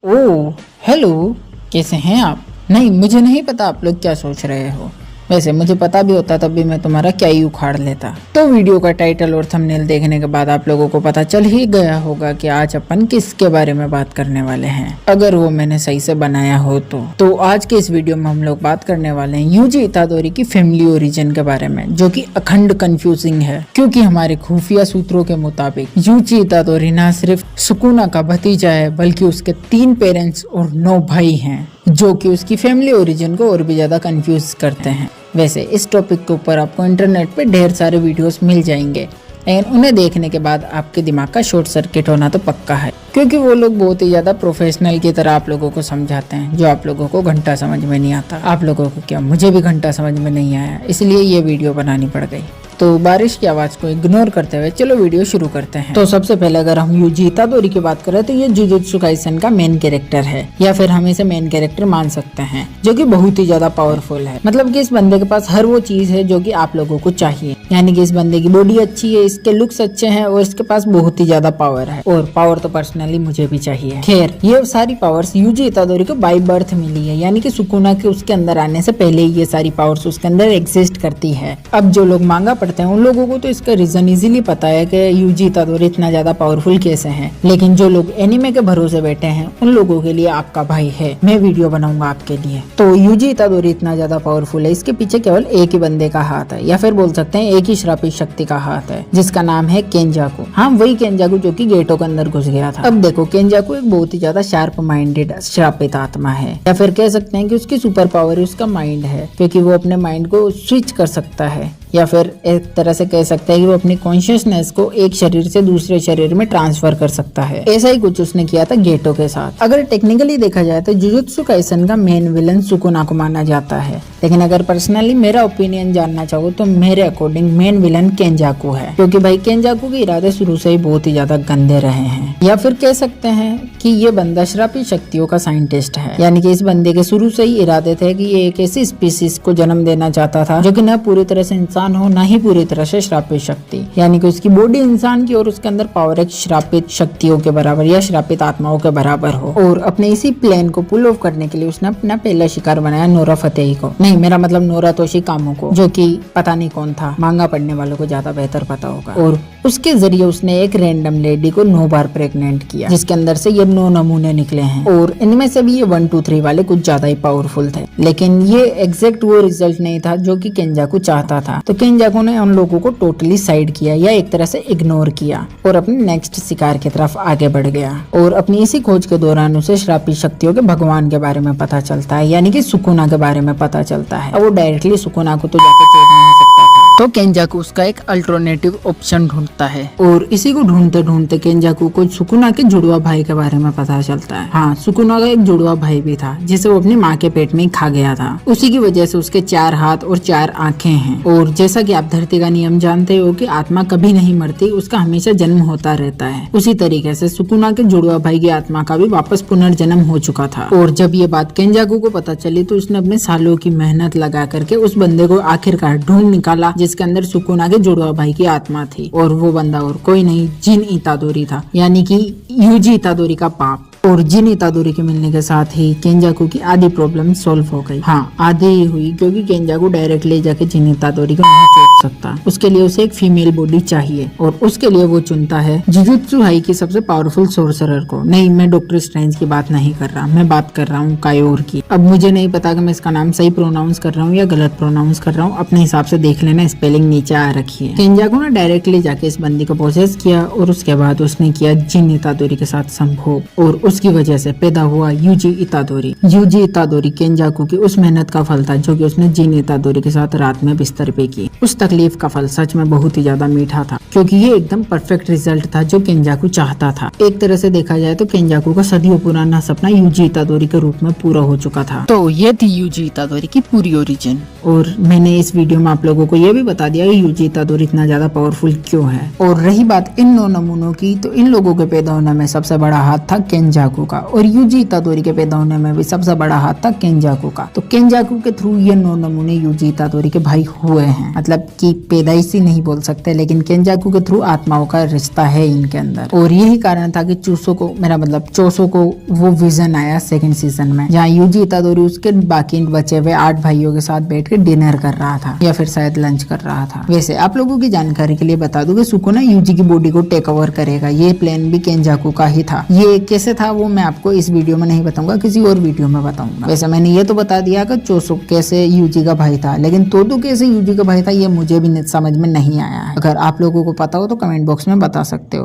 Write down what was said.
Oh hello, कैसे हैं आप? नहीं, मुझे नहीं पता आप लोग क्या सोच रहे हो। वैसे मुझे पता भी होता तब भी मैं तुम्हारा क्या ही उखाड़ लेता। तो वीडियो का टाइटल और थंबनेल देखने के बाद आप लोगों को पता चल ही गया होगा कि आज अपन किसके बारे में बात करने वाले हैं, अगर वो मैंने सही से बनाया हो तो आज के इस वीडियो में हम लोग बात करने वाले हैं यूजी इतादोरी की फैमिली ओरिजिन के बारे में, जो कि अखंड कंफ्यूजिंग है। क्योंकि हमारे खुफिया सूत्रों के मुताबिक यूजी इतादोरी न सिर्फ सुकुना का भतीजा है, बल्कि उसके 3 पेरेंट्स और 9 भाई हैं, जो कि उसकी फैमिली ओरिजिन को और भी ज्यादा कंफ्यूज करते हैं। वैसे इस टॉपिक के ऊपर आपको इंटरनेट पे ढेर सारे वीडियोस मिल जाएंगे, लेकिन उन्हें देखने के बाद आपके दिमाग का शॉर्ट सर्किट होना तो पक्का है, क्योंकि वो लोग बहुत ही ज्यादा प्रोफेशनल की तरह आप लोगों को समझाते हैं, जो आप लोगों को घंटा समझ में नहीं आता। आप लोगों को क्या, मुझे भी घंटा समझ में नहीं आया, इसलिए ये वीडियो बनानी पड़ गई। तो बारिश की आवाज को इग्नोर करते हुए चलो वीडियो शुरू करते हैं। तो सबसे पहले अगर हम यूजी इतादोरी की बात करें तो ये जुजुत्सु काइसेन का मेन कैरेक्टर है, या फिर हम इसे मेन कैरेक्टर मान सकते हैं, जो कि बहुत ही ज्यादा पावरफुल है। मतलब कि इस बंदे के पास हर वो चीज है जो कि आप लोगों को चाहिए। यानी कि इस बंदे की बॉडी अच्छी है, इसके लुक्स अच्छे हैं और इसके पास बहुत ही ज्यादा पावर है, और पावर तो पर्सनली मुझे भी चाहिए। खैर, ये सारी पावर्स यूजी इतादोरी को बाय बर्थ मिली है, यानी कि सुकुना के उसके अंदर आने से पहले ही ये सारी पावर्स उसके अंदर एग्जिस्ट करती है। अब जो लोग मांगा पढ़ते हैं उन लोगों को तो इसका रीजन इजीली पता है कि यूजी इतादोरी इतना ज्यादा पावरफुल कैसे हैं, लेकिन जो लोग एनिमे के भरोसे बैठे हैं उन लोगों के लिए आपका भाई है, मैं वीडियो बनाऊंगा आपके लिए। तो यूजी इतादोरी इतना ज्यादा पावरफुल है, इसके पीछे केवल एक ही बंदे का हाथ है, या फिर बोल सकते हैं एक ही श्रापित शक्ति का हाथ है, जिसका नाम है केंजाकू। हाँ, वही केंजाकू जो कि गेटो के अंदर घुस गया था। अब देखो, केंजाकू एक बहुत ही ज्यादा शार्प माइंडेड श्रापित आत्मा है, या फिर कह सकते हैं कि उसकी सुपर पावर उसका माइंड है, क्योंकि वो अपने माइंड को स्विच कर सकता है, या फिर एक तरह से कह सकते हैं कि वो अपनी कॉन्शियसनेस को एक शरीर से दूसरे शरीर में ट्रांसफर कर सकता है। ऐसा ही कुछ उसने किया था गेटो के साथ। अगर टेक्निकली देखा जाए तो जुजुत्सु काइसेन का मेन विलन सुकुना को माना जाता है, लेकिन अगर पर्सनली मेरा ओपिनियन जानना चाहो तो मेरे अकॉर्डिंग मेन विलन केंजाकू है, क्योंकि भाई केंजाकू के इरादे शुरू से ही बहुत ही ज्यादा गंदे रहे हैं। या फिर कह सकते हैं कि ये बंदा श्रापित शक्तियों का साइंटिस्ट है, यानी कि इस बंदे के शुरू से ही इरादे थे कि ये एक ऐसी स्पीसीज को जन्म देना चाहता था जो कि न पूरी तरह से इंसान हो, ना ही पूरी तरह से श्रापित शक्ति। यानी कि उसकी बॉडी इंसान की और उसके अंदर पावर एक श्रापित शक्तियों के बराबर या श्रापित आत्माओं के बराबर हो। और अपने इसी प्लान को पुल ऑफ करने के लिए उसने अपना पहला शिकार बनाया नोरा फतेही को। नहीं, मेरा मतलब नोरा तोशिकामो को, जो कि पता नहीं कौन था, मांगा पढ़ने वालों को ज्यादा बेहतर पता होगा। और उसके जरिए उसने एक रैंडम लेडी को 9 बार प्रेग्नेंट किया, जिसके अंदर से ये 9 नमूने निकले हैं, और इनमें से भी ये 1, 2, 3 वाले कुछ ज्यादा ही पावरफुल थे। लेकिन ये एग्जैक्ट वो रिजल्ट नहीं था जो कि केंजाकू चाहता था। तो केंजाकू ने उन लोगों को टोटली साइड किया, या एक तरह से इग्नोर किया, और अपने नेक्स्ट शिकार की तरफ आगे बढ़ गया। और अपनी इसी खोज के दौरान उसे श्रापित शक्तियों के भगवान के बारे में पता चलता है, यानी कि सुकुना के बारे में पता चलता है। वो डायरेक्टली सुकुना को तो जाकर छोड़ नहीं सकता था, तो केंजाकू उसका एक अल्टरनेटिव ऑप्शन ढूंढता है, और इसी को ढूंढते ढूंढते केंजाकू को सुकुना के जुड़वा भाई के बारे में पता चलता है। हाँ, सुकुना का एक जुड़वा भाई भी था, जिसे वो अपनी माँ के पेट में ही खा गया था। उसी की वजह से उसके 4 हाथ और 4 आंखें हैं। और जैसा कि आप धरती का नियम जानते हो कि आत्मा कभी नहीं मरती, उसका हमेशा जन्म होता रहता है, उसी तरीके से सुकुना के जुड़वा भाई की आत्मा का भी वापस पुनर्जन्म हो चुका था। और जब ये बात केंजाकू को पता चली तो उसने अपने सालों की मेहनत लगा करके उस बंदे को आखिरकार ढूंढ निकाला, जिसके अंदर सुकुना के जुड़वा भाई की आत्मा थी। और वो बंदा और कोई नहीं, जिन इतादोरी था, यानी कि यूजी इतादोरी का बाप। और जिन इतादोरी के मिलने के साथ ही केंजाकू की आधी प्रॉब्लम सॉल्व हो गई। हाँ, आधी ही हुई, क्योंकि केंजाकू डायरेक्टली जाके जिन इतादोरी को नहीं चोट सकता। उसके लिए उसे एक फीमेल बॉडी चाहिए, और उसके लिए वो चुनता है जुजुत्सु हाई की सबसे पावरफुल सोर्सरर को। नहीं, मैं डॉक्टर स्ट्रेंज की बात नहीं कर रहा, मैं बात कर रहा हूँ कायोर की। अब मुझे नहीं पता कि मैं इसका नाम सही प्रोनाउंस कर रहा हूँ या गलत प्रोनाउंस कर रहा हूँ, अपने हिसाब से देख लेना, स्पेलिंग नीचे आ रखी है। केंजाकू ने डायरेक्टली जाके इस बंदी को प्रोसेस किया, और उसके बाद उसने किया जिन इतादोरी के साथ संभोग, और उसकी वजह से पैदा हुआ यूजी इतादोरी। यूजी इतादोरी केंजाकू की उस मेहनत का फल था जो कि उसने जिन इतादोरी के साथ रात में बिस्तर पे की। उस तकलीफ का फल सच में बहुत ही ज्यादा मीठा था, क्योंकि ये एकदम परफेक्ट रिजल्ट था जो केंजाकू चाहता था। एक तरह से देखा जाए तो केंजाकू का सदियों पुराना सपना यूजी इतादोरी के रूप में पूरा हो चुका था। तो ये थी यूजी इतादोरी की पूरी ओरिजिन, और मैंने इस वीडियो में आप लोगों को ये भी बता दिया कि यूजी इतादोरी इतना ज्यादा पावरफुल क्यों है। और रही बात इन 9 नमूनों की, तो इन लोगों के पैदा होने में सबसे बड़ा हाथ था केंजाकू केंजाकू का, और यूजी इतादोरी के पैदा होने में भी सबसे बड़ा हाथ था केंजाकू का। तो केंजाकू के थ्रू ये 9 नमूने यूजी इतादोरी के भाई हुए हैं, मतलब कि पैदाइशी नहीं बोल सकते, लेकिन केंजाकू के थ्रू आत्माओं का रिश्ता है इनके अंदर। और यही कारण था कि चोसो को वो विजन आया सेकंड सीजन में, जहाँ यूजी इतादोरी उसके बाकी बचे हुए 8 भाइयों के साथ बैठ के डिनर कर रहा था, या फिर शायद लंच कर रहा था। वैसे आप लोगों की जानकारी के लिए बता दूं कि सुकुना यूजी की बॉडी को टेक ओवर करेगा, ये प्लान भी केंजाकू का ही था। ये कैसे था वो मैं आपको इस वीडियो में नहीं बताऊंगा, किसी और वीडियो में बताऊंगा। वैसे मैंने ये तो बता दिया कि चोसो कैसे यूजी का भाई था, लेकिन तोदो कैसे यूजी का भाई था ये मुझे भी समझ में नहीं आया है। अगर आप लोगों को पता हो तो कमेंट बॉक्स में बता सकते हो।